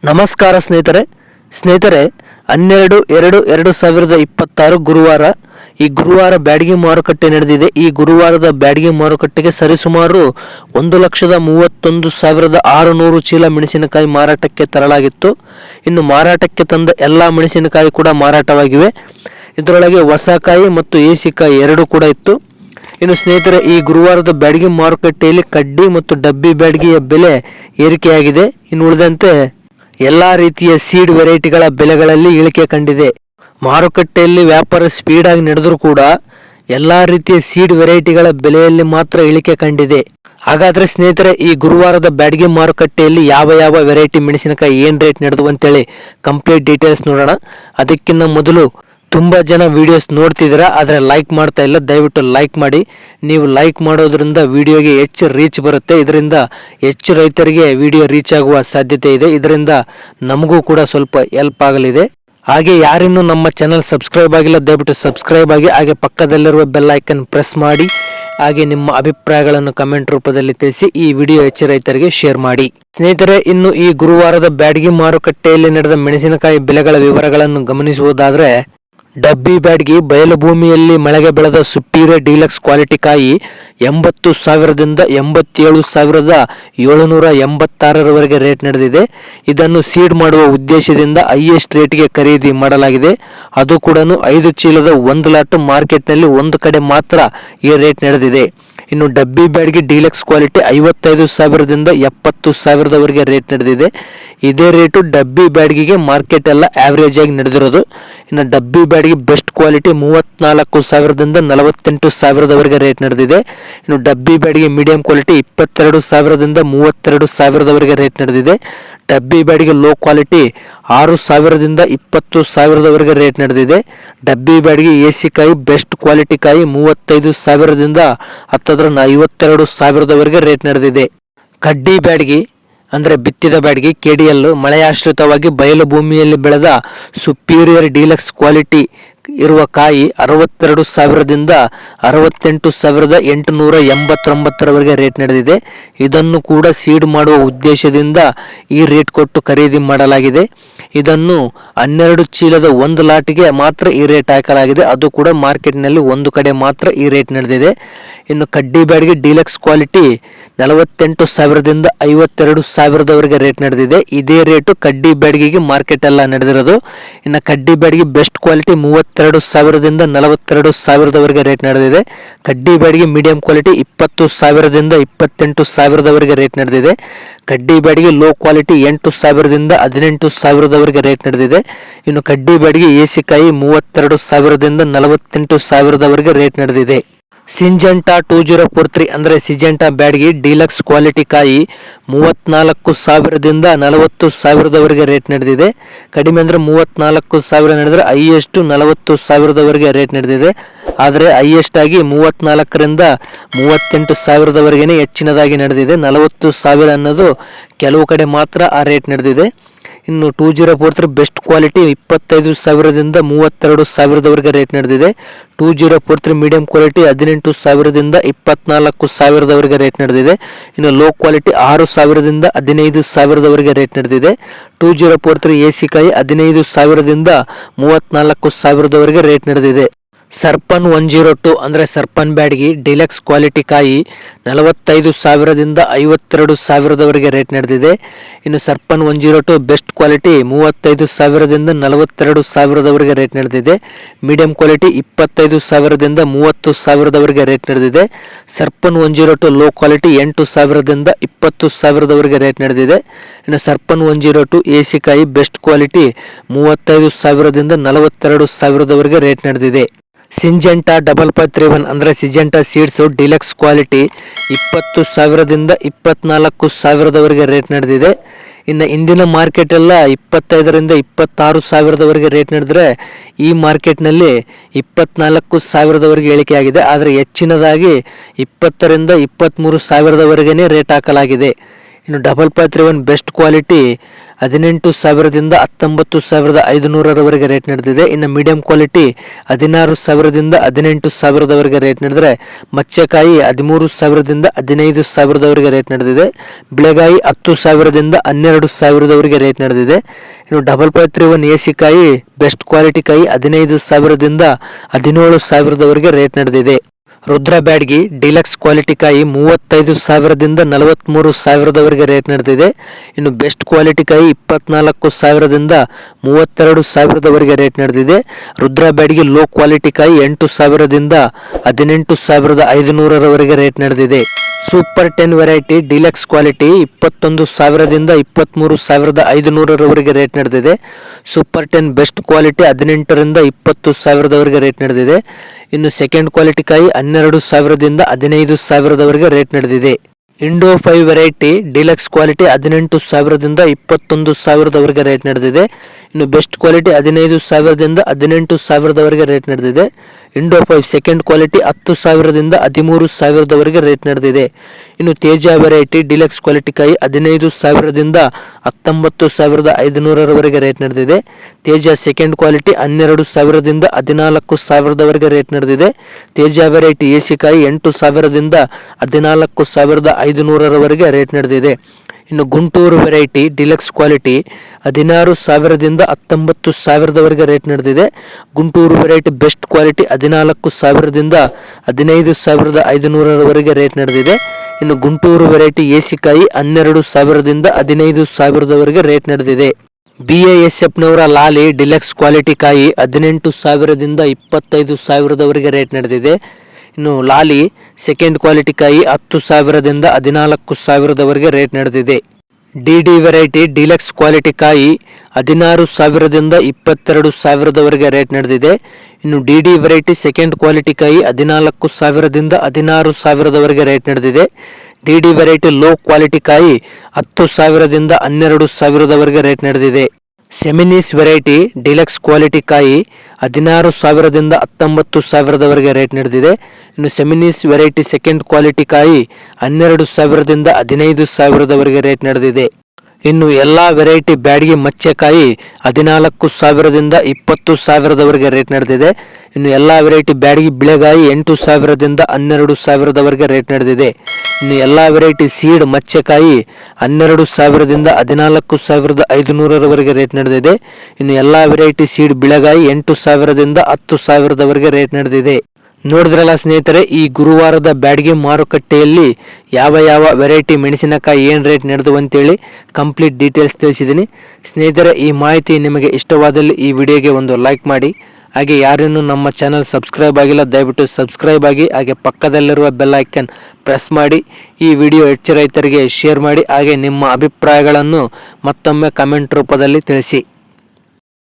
ನಮಸ್ಕಾರ ಸ್ನೇಹಿತರೆ 12/2/2026 ಗುರುವಾರ ಈ ಗುರುವಾರ ಬ್ಯಾಡಗಿ ಮಾರುಕಟ್ಟೆ ನಡೆದಿದೆ। ಈ ಗುರುವಾರದ ಬ್ಯಾಡಗಿ ಮಾರುಕಟ್ಟೆಗೆ ಸರಿಸುಮಾರು 1,31,600 ಚೀಲ ಮೆಣಸಿನಕಾಯಿ ಮಾರಾಟಕ್ಕೆ ತರಲಾಗಿತ್ತು। ಇನ್ನು ಮಾರಾಟಕ್ಕೆ ತಂದ ಎಲ್ಲಾ ಮೆಣಸಿನಕಾಯಿ ಕೂಡ ಮಾರಾಟವಾಗಿವೆ। ಇದರೊಳಗೆ ಹೊಸಕಾಯಿ ಮತ್ತು ಏಸಿಕಾಯಿ ಎರಡು ಕೂಡ ಇತ್ತು। ಇನ್ನು ಸ್ನೇಹಿತರೆ, ಈ ಗುರುವಾರದ ಬ್ಯಾಡಗಿ ಮಾರುಕಟ್ಟೆಯಲ್ಲಿ ಕಡ್ಡಿ ಮತ್ತು ಡಬ್ಬಿ ಬ್ಯಾಡಗಿಯ ಬೆಲೆ ಏರಿಕೆಯಾಗಿದೆ। ಇನ್ನು ಉಳಿದಂತೆ ಎಲ್ಲಾ ರೀತಿಯ ಸೀಡ್ ವೆರೈಟಿಗಳ ಬೆಲೆಗಳಲ್ಲಿ ಇಳಿಕೆ ಕಂಡಿದೆ। ಮಾರುಕಟ್ಟೆಯಲ್ಲಿ ವ್ಯಾಪಾರ ಸ್ಪೀಡ್ ಆಗಿ ನಡೆದರೂ ಕೂಡ ಎಲ್ಲಾ ರೀತಿಯ ಸೀಡ್ ವೆರೈಟಿಗಳ ಬೆಲೆಯಲ್ಲಿ ಮಾತ್ರ ಇಳಿಕೆ ಕಂಡಿದೆ। ಹಾಗಾದ್ರೆ ಸ್ನೇಹಿತರೆ, ಈ ಗುರುವಾರದ ಬ್ಯಾಡಗಿ ಮಾರುಕಟ್ಟೆಯಲ್ಲಿ ಯಾವ ವೆರೈಟಿ ಮೆಣಸಿನಕಾಯಿ ಏನ್ ರೇಟ್ ನಡೆದು ಅಂತೇಳಿ ಕಂಪ್ಲೀಟ್ ಡೀಟೇಲ್ಸ್ ನೋಡೋಣ। ಅದಕ್ಕಿಂತ ಮೊದಲು ತುಂಬಾ ಜನ ವಿಡಿಯೋಸ್ ನೋಡ್ತಿದ್ದೀರಾ, ಆದರೆ ಲೈಕ್ ಮಾಡ್ತಾ ಇಲ್ಲ। ದಯವಿಟ್ಟು ಲೈಕ್ ಮಾಡಿ। ನೀವು ಲೈಕ್ ಮಾಡೋದ್ರಿಂದ ವಿಡಿಯೋಗೆ ಹೆಚ್ಚು ರೀಚ್ ಬರುತ್ತೆ। ಇದರಿಂದ ಹೆಚ್ಚು ರೈತರಿಗೆ ವಿಡಿಯೋ ರೀಚ್ ಆಗುವ ಸಾಧ್ಯತೆ ಇದೆ। ಇದರಿಂದ ನಮಗೂ ಕೂಡ ಸ್ವಲ್ಪ ಹೆಲ್ಪ್ ಆಗಲಿದೆ। ಹಾಗೆ ಯಾರಿನ್ನೂ ನಮ್ಮ ಚಾನಲ್ ಸಬ್ಸ್ಕ್ರೈಬ್ ಆಗಿಲ್ಲ, ದಯವಿಟ್ಟು ಸಬ್ಸ್ಕ್ರೈಬ್ ಆಗಿ, ಹಾಗೆ ಪಕ್ಕದಲ್ಲಿರುವ ಬೆಲ್ ಐಕನ್ ಪ್ರೆಸ್ ಮಾಡಿ, ಹಾಗೆ ನಿಮ್ಮ ಅಭಿಪ್ರಾಯಗಳನ್ನು ಕಮೆಂಟ್ ರೂಪದಲ್ಲಿ ತಿಳಿಸಿ ಈ ವಿಡಿಯೋ ಹೆಚ್ಚು ರೈತರಿಗೆ ಶೇರ್ ಮಾಡಿ। ಸ್ನೇಹಿತರೆ, ಇನ್ನು ಈ ಗುರುವಾರದ ಬ್ಯಾಡಗಿ ಮಾರುಕಟ್ಟೆಯಲ್ಲಿ ನಡೆದ ಮೆಣಸಿನಕಾಯಿ ಬೆಲೆಗಳ ವಿವರಗಳನ್ನು ಗಮನಿಸುವುದಾದರೆ, ಡಬ್ಬಿ ಬ್ಯಾಡಗಿ ಬಯಲು ಭೂಮಿಯಲ್ಲಿ ಮಳೆಗೆ ಬೆಳೆದ ಸುಪೀರಿಯರ್ ಡೀಲಕ್ಸ್ ಕ್ವಾಲಿಟಿ ಕಾಯಿ 80,000ದಿಂದ 87,786ರವರೆಗೆ ರೇಟ್ ನಡೆದಿದೆ। ಇದನ್ನು ಸೀಡ್ ಮಾಡುವ ಉದ್ದೇಶದಿಂದ ಹೈಯೆಸ್ಟ್ ರೇಟ್ಗೆ ಖರೀದಿ ಮಾಡಲಾಗಿದೆ। ಅದು ಕೂಡ 5 ಚೀಲದ 1 ಲಾಟ್ ಮಾರ್ಕೆಟ್ನಲ್ಲಿ ಒಂದು ಕಡೆ ಮಾತ್ರ ಈ ರೇಟ್ ನಡೆದಿದೆ। ಇನ್ನು ಡಬ್ಬಿ ಬ್ಯಾಡಗಿ ಡೀಲಕ್ಸ್ ಕ್ವಾಲಿಟಿ 55,000ದಿಂದ 70,000ರವರೆಗೆ ರೇಟ್ ನಡೆದಿದೆ। ಇದೇ ರೇಟು ಡಬ್ಬಿ ಬ್ಯಾಡಗಿಗೆ ಮಾರ್ಕೆಟ್ ಎಲ್ಲ ಆವರೇಜ್ ಆಗಿ ನಡೆದಿರೋದು। ಇನ್ನು ಡಬ್ಬಿ ಬ್ಯಾಡಗಿ ಬೆಸ್ಟ್ ಕ್ವಾಲಿಟಿ 34,000ದಿಂದ 48,000ರವರೆಗೆ ರೇಟ್ ನಡೆದಿದೆ। ಇನ್ನು ಡಬ್ಬಿ ಬ್ಯಾಡಗಿ ಮೀಡಿಯಂ ಕ್ವಾಲಿಟಿ 22,000ದಿಂದ 32,000ರವರೆಗೆ ರೇಟ್ ನಡೆದಿದೆ। ಡಬ್ಬಿ ಬ್ಯಾಡಗಿ ಲೋ ಕ್ವಾಲಿಟಿ 6,000ದಿಂದ 20,000ರವರೆಗೆ ರೇಟ್ ನಡೆದಿದೆ। ಡಬ್ಬಿ ಬ್ಯಾಡಗಿ ಏಸಿಕಾಯಿ ಬೆಸ್ಟ್ ಕ್ವಾಲಿಟಿ ಕಾಯಿ 35,000ದಿಂದ 52,000ರವರೆಗೆ ರೇಟ್ ನಡೆದಿದೆ। ಕಡ್ಡಿ ಬ್ಯಾಡಗಿ ಅಂದರೆ ಬಿತ್ತಿದ ಬ್ಯಾಡಗಿ KDL ಮಳೆಯಾಶ್ರಿತವಾಗಿ ಬಯಲು ಭೂಮಿಯಲ್ಲಿ ಬೆಳೆದ ಸುಪೀರಿಯರ್ ಡೀಲಕ್ಸ್ ಕ್ವಾಲಿಟಿ ಇರುವ ಕಾಯಿ 62,000ದಿಂದ 68,889ರವರೆಗೆ ರೇಟ್ ನಡೆದಿದೆ। ಇದನ್ನು ಕೂಡ ಸೀಡ್ ಮಾಡುವ ಉದ್ದೇಶದಿಂದ ಈ ರೇಟ್ ಕೊಟ್ಟು ಖರೀದಿ ಮಾಡಲಾಗಿದೆ। ಇದನ್ನು 12 ಚೀಲದ 1 ಲಾಟ್ಗೆ ಮಾತ್ರ ಈ ರೇಟ್ ಹಾಕಲಾಗಿದೆ। ಅದು ಕೂಡ ಮಾರ್ಕೆಟ್ನಲ್ಲಿ ಒಂದು ಕಡೆ ಮಾತ್ರ ಈ ರೇಟ್ ನಡೆದಿದೆ। ಇನ್ನು ಕಡ್ಡಿ ಬ್ಯಾಡಗಿ ಡೀಲಕ್ಸ್ ಕ್ವಾಲಿಟಿ 48,000ದಿಂದ 52,000ರವರೆಗೆ ರೇಟ್ ನಡೆದಿದೆ। ಇದೇ ರೇಟು ಕಡ್ಡಿ ಬ್ಯಾಡಗಿಗೆ ಮಾರ್ಕೆಟ್ ಎಲ್ಲ ನಡೆದಿರೋದು। ಇನ್ನು ಕಡ್ಡಿ ಬ್ಯಾಡಗಿ ಬೆಸ್ಟ್ ಕ್ವಾಲಿಟಿ 32,000ದಿಂದ 42,000ರವರೆಗೆ ರೇಟ್ ನಡೆದಿದೆ। ಕಡ್ಡಿ ಬ್ಯಾಡಗಿ ಮೀಡಿಯಂ ಕ್ವಾಲಿಟಿ 20,000ದಿಂದ 28,000ರವರೆಗೆ ರೇಟ್ ನಡೆದಿದೆ। ಕಡ್ಡಿ ಬ್ಯಾಡಗಿ ಲೋ ಕ್ವಾಲಿಟಿ 8,000ದಿಂದ 18,000ರವರೆಗೆ ರೇಟ್ ನಡೆದಿದೆ। ಇನ್ನು ಕಡ್ಡಿ ಬ್ಯಾಡಗಿ ಏಸಿಕಾಯಿ 32,000ದಿಂದ 48,000ರವರೆಗೆ ರೇಟ್ ನಡೆದಿದೆ। ಸಿಂಜೆಂಟಾ 2043 ಅಂದರೆ ಸಿಂಜೆಂಟಾ ಬ್ಯಾಡಗಿ ಡೀಲಕ್ಸ್ ಕ್ವಾಲಿಟಿ ಕಾಯಿ 34,000ದಿಂದ 40,000ರವರೆಗೆ ರೇಟ್ ನಡೆದಿದೆ। ಕಡಿಮೆ ಅಂದರೆ 34,000 ನಡೆದರೆ ಹೈಯೆಸ್ಟ್ 40,000ರವರೆಗೆ ರೇಟ್ ನಡೆದಿದೆ। ಆದರೆ ಹೈಯೆಸ್ಟ್ ಆಗಿ 34ರಿಂದ 38,000ರವರೆಗೆ ಹೆಚ್ಚಿನದಾಗಿ ನಡೆದಿದೆ। 40,000 ಅನ್ನೋದು ಕೆಲವು ಕಡೆ ಮಾತ್ರ ಆ ರೇಟ್ ನಡೆದಿದೆ। ಇನ್ನು 2043 ಬೆಸ್ಟ್ ಕ್ವಾಲಿಟಿ 25,000ದಿಂದ 32,000ರವರೆಗೆ ರೇಟ್ ನಡೆದಿದೆ। 2043 ಮೀಡಿಯಂ ಕ್ವಾಲಿಟಿ 18,000ದಿಂದ 24,000ರವರೆಗೆ ರೇಟ್ ನಡೆದಿದೆ। ಇನ್ನು ಲೋ ಕ್ವಾಲಿಟಿ 6,000ದಿಂದ 15,000ರವರೆಗೆ ರೇಟ್ ನಡೆದಿದೆ। 2043 ಏಸಿಕಾಯಿ 15,000ದಿಂದ 34,000ರವರೆಗೆ ರೇಟ್ ನಡೆದಿದೆ। ಸರ್ಪನ್ 102 ಅಂದರೆ ಸರ್ಪನ್ ಬ್ಯಾಡಗಿ ಡಿಲಕ್ಸ್ ಕ್ವಾಲಿಟಿ ಕಾಯಿ 45,000ದಿಂದ 52,000ರವರೆಗೆ ರೇಟ್ ನಡೆದಿದೆ। ಇನ್ನು ಸರ್ಪನ್ 102 ಬೆಸ್ಟ್ ಕ್ವಾಲಿಟಿ 35,000ದಿಂದ 42,000ರವರೆಗೆ ರೇಟ್ ನಡೆದಿದೆ। ಮೀಡಿಯಂ ಕ್ವಾಲಿಟಿ 25,000ದಿಂದ 30,000ರವರೆಗೆ ರೇಟ್ ನಡೆದಿದೆ। ಸರ್ಪನ್ 102 ಲೋ ಕ್ವಾಲಿಟಿ 8,000ದಿಂದ 20,000ರವರೆಗೆ ರೇಟ್ ನಡೆದಿದೆ। ಇನ್ನು ಸರ್ಪನ್ 102 ಏಸಿಕಾಯಿ ಬೆಸ್ಟ್ ಕ್ವಾಲಿಟಿ 35,000ದಿಂದ 42,000ರವರೆಗೆ ರೇಟ್ ನಡೆದಿದೆ। ಸಿಂಜೆಂಟಾ 5531 ಅಂದರೆ ಸಿಂಜೆಂಟಾ ಸೀಡ್ಸ್ ಡಿಲಕ್ಸ್ ಕ್ವಾಲಿಟಿ 20,000ದಿಂದ 24,000ರವರೆಗೆ ರೇಟ್ ನಡೆದಿದೆ। ಇನ್ನು ಇಂದಿನ ಮಾರ್ಕೆಟ್ ಎಲ್ಲ 25ರಿಂದ 26,000ರವರೆಗೆ ರೇಟ್ ನಡೆದರೆ ಈ ಮಾರ್ಕೆಟ್ನಲ್ಲಿ 24,000ರವರೆಗೆ ಇಳಿಕೆಯಾಗಿದೆ। ಆದರೆ ಹೆಚ್ಚಿನದಾಗಿ 20ರಿಂದ 23,000ರವರೆಗೆ ರೇಟ್ ಹಾಕಲಾಗಿದೆ। ಇನ್ನು ಡಬಲ್ 531 ಬೆಸ್ಟ್ ಕ್ವಾಲಿಟಿ 18,000ದಿಂದ 19,500ರವರೆಗೆ ರೇಟ್ ನಡೆದಿದೆ. ಇನ್ನು ಮೀಡಿಯಂ ಕ್ವಾಲಿಟಿ 16,000ದಿಂದ 18,000ರವರೆಗೆ ರೇಟ್ ನಡೆದರೆ ಮಚ್ಚೆಕಾಯಿ 13,000ದಿಂದ 15,000ರವರೆಗೆ ರೇಟ್ ನಡೆದಿದೆ. ಬಿಳೆಗಾಯಿ 10,000ದಿಂದ 12,000ರವರೆಗೆ ರೇಟ್ ನಡೆದಿದೆ. ಇನ್ನು ಡಬಲ್ 531 AC ಕಾಯಿ ಬೆಸ್ಟ್ ಕ್ವಾಲಿಟಿ ಕಾಯಿ 15,000ದಿಂದ 17,000ರವರೆಗೆ ರೇಟ್ ನಡೆದಿದೆ. ರುದ್ರ ಬ್ಯಾಡ್ಗಿ ಡಿಲಕ್ಸ್ ಕ್ವಾಲಿಟಿ ಕಾಯಿ 35,000ದಿಂದ 43,000ರವರೆಗೆ ರೇಟ್ ನಡೆದಿದೆ. ಇನ್ನು ಬೆಸ್ಟ್ ಕ್ವಾಲಿಟಿ ಕಾಯಿ 24,000ದಿಂದ 32,000ರವರೆಗೆ ರೇಟ್ ನಡೆದಿದೆ. ರುದ್ರ ಬ್ಯಾಡ್ಗಿ ಲೋ ಕ್ವಾಲಿಟಿ ಕಾಯಿ 8,000ದಿಂದ 18,500ರವರೆಗೆ ರೇಟ್ ನಡೆದಿದೆ. ಸೂಪರ್ 10 ವೆರೈಟಿ ಡಿಲಕ್ಸ್ ಕ್ವಾಲಿಟಿ 21,000ದಿಂದ 23,500ರವರೆಗೆ ರೇಟ್ ನಡೆದಿದೆ. ಸೂಪರ್ 10 ಬೆಸ್ಟ್ ಕ್ವಾಲಿಟಿ 18ರಿಂದ 20,000ರವರೆಗೆ ರೇಟ್ ನಡೆದಿದೆ. ಇನ್ನು ಸೆಕೆಂಡ್ ಕ್ವಾಲಿಟಿ ಕಾಯಿ 12,000ದಿಂದ 15,000ರವರೆಗೆ ರೇಟ್ ನಡೆದಿದೆ. ಇಂಡೋ 5 ವೆರೈಟಿ ಡಿಲಕ್ಸ್ ಕ್ವಾಲಿಟಿ 18,000ದಿಂದ 21,000ರವರೆಗೆ ರೇಟ್ ನಡೆದಿದೆ. ಇನ್ನು ಬೆಸ್ಟ್ ಕ್ವಾಲಿಟಿ 15,000ದಿಂದ 18,000ರವರೆಗೆ ರೇಟ್ ನಡೆದಿದೆ. ಇಂಡೋ 5 ಸೆಕೆಂಡ್ ಕ್ವಾಲಿಟಿ 10,000ದಿಂದ 13,000ರವರೆಗೆ ರೇಟ್ ನಡೆದಿದೆ. ಇನ್ನು ತೇಜ ವೆರೈಟಿ ಡಿಲಕ್ಸ್ ಕ್ವಾಲಿಟಿ ಕಾಯಿ 15,000ದಿಂದ 19,500ರವರೆಗೆ ರೇಟ್ ನಡೆದಿದೆ. ತೇಜ ಸೆಕೆಂಡ್ ಕ್ವಾಲಿಟಿ 12,000ದಿಂದ 14,000ರವರೆಗೆ ರೇಟ್ ನಡೆದಿದೆ. ತೇಜ ವೆರೈಟಿ AC ಕಾಯಿ 8,000ದಿಂದ 14,500ರವರೆಗೆ ರೇಟ್ ನಡೆದಿದೆ. ಇನ್ನು ಗುಂಟೂರು ವೆರೈಟಿ ಡಿಲಕ್ಸ್ ಕ್ವಾಲಿಟಿ 16,000ದಿಂದ 19,000ರವರೆಗೆ ರೇಟ್ ನಡೆದಿದೆ. ಗುಂಟೂರು ವೆರೈಟಿ ಬೆಸ್ಟ್ ಕ್ವಾಲಿಟಿ 14,000ದಿಂದ 15,500ರವರೆಗೆ ರೇಟ್ ನಡೆದಿದೆ. ಇನ್ನು ಗುಂಟೂರು ವೆರೈಟಿ AC ಕಾಯಿ 12,000ದಿಂದ 15,000ರವರೆಗೆ ರೇಟ್ ನಡೆದಿದೆ. BASFನವರ ಲಾಲಿ ಡಿಲಕ್ಸ್ ಕ್ವಾಲಿಟಿ ಕಾಯಿ 18,000ದಿಂದ 25,000ರವರೆಗೆ ರೇಟ್ ನಡೆದಿದೆ. ಇನ್ನು ಲಾಲಿ ಸೆಕೆಂಡ್ ಕ್ವಾಲಿಟಿ ಕಾಯಿ 10,000ದಿಂದ 14,000ರವರೆಗೆ ರೇಟ್ ನಡೆದಿದೆ. DD ವೆರೈಟಿ ಡಿಲಕ್ಸ್ ಕ್ವಾಲಿಟಿ ಕಾಯಿ 16,000ದಿಂದ 22,000ರವರೆಗೆ ರೇಟ್ ನಡೆದಿದೆ. ಇನ್ನು DD ವೆರೈಟಿ ಸೆಕೆಂಡ್ ಕ್ವಾಲಿಟಿ ಕಾಯಿ 14,000ದಿಂದ 16,000ರವರೆಗೆ ರೇಟ್ ನಡೆದಿದೆ. DD ವೆರೈಟಿ ಲೋ ಕ್ವಾಲಿಟಿ ಕಾಯಿ 10,000ದಿಂದ 12,000ರವರೆಗೆ ರೇಟ್ ನಡೆದಿದೆ. ಸೆಮಿನೀಸ್ ವೆರೈಟಿ ಡಿಲಕ್ಸ್ ಕ್ವಾಲಿಟಿ ಕಾಯಿ 16,000ದಿಂದ 19,000ರವರೆಗೆ ರೇಟ್ ನಡೆದಿದೆ. ಇನ್ನು ಸೆಮಿನೀಸ್ ವೆರೈಟಿ ಸೆಕೆಂಡ್ ಕ್ವಾಲಿಟಿ ಕಾಯಿ 12,000ದಿಂದ 15,000ರವರೆಗೆ ರೇಟ್ ನಡೆದಿದೆ. ಇನ್ನು ಎಲ್ಲ ವೆರೈಟಿ ಬ್ಯಾಡ್ಗಿ ಮಚ್ಚೆಕಾಯಿ 14,000ದಿಂದ 20,000ರವರೆಗೆ ರೇಟ್ ನಡೆದಿದೆ. ಇನ್ನು ಎಲ್ಲ ವೆರೈಟಿ ಬ್ಯಾಡ್ಗಿ ಬಿಳೆಗಾಯಿ 8,000ದಿಂದ 12,000ರವರೆಗೆ ರೇಟ್ ನಡೆದಿದೆ. ಇನ್ನು ಎಲ್ಲ ವೆರೈಟಿ ಸೀಡ್ ಮಚ್ಚೆಕಾಯಿ 12,000ದಿಂದ 14,500ರವರೆಗೆ ರೇಟ್ ನಡೆದಿದೆ. ಇನ್ನು ಎಲ್ಲ ವೆರೈಟಿ ಸೀಡ್ ಬಿಳೆಗಾಯಿ 8,000ದಿಂದ 10,000ರವರೆಗೆ ರೇಟ್ ನಡೆದಿದೆ. ನೋಡಿದ್ರಲ್ಲ ಸ್ನೇಹಿತರೆ, ಈ ಗುರುವಾರದ ಬ್ಯಾಡ್ಗಿ ಮಾರುಕಟ್ಟೆಯಲ್ಲಿ ಯಾವ ವೆರೈಟಿ ಮೆಣಸಿನಕಾಯಿ ಏನು ರೇಟ್ ನಡೆದವು ಅಂತೇಳಿ ಕಂಪ್ಲೀಟ್ ಡೀಟೇಲ್ಸ್ ತಿಳಿಸಿದ್ದೀನಿ. ಸ್ನೇಹಿತರೆ, ಈ ಮಾಹಿತಿ ನಿಮಗೆ ಇಷ್ಟವಾದಲ್ಲಿ ಈ ವಿಡಿಯೋಗೆ ಒಂದು ಲೈಕ್ ಮಾಡಿ. ಹಾಗೆ ಯಾರೇನು ನಮ್ಮ ಚಾನಲ್ ಸಬ್ಸ್ಕ್ರೈಬ್ ಆಗಿಲ್ಲ ದಯವಿಟ್ಟು ಸಬ್ಸ್ಕ್ರೈಬ್ ಆಗಿ, ಹಾಗೆ ಪಕ್ಕದಲ್ಲಿರುವ ಬೆಲ್ ಐಕನ್ ಪ್ರೆಸ್ ಮಾಡಿ. ಈ ವಿಡಿಯೋ ಹೆಚ್ಚು ರೈತರಿಗೆ ಶೇರ್ ಮಾಡಿ. ಹಾಗೆ ನಿಮ್ಮ ಅಭಿಪ್ರಾಯಗಳನ್ನು ಮತ್ತೊಮ್ಮೆ ಕಮೆಂಟ್ ರೂಪದಲ್ಲಿ ತಿಳಿಸಿ.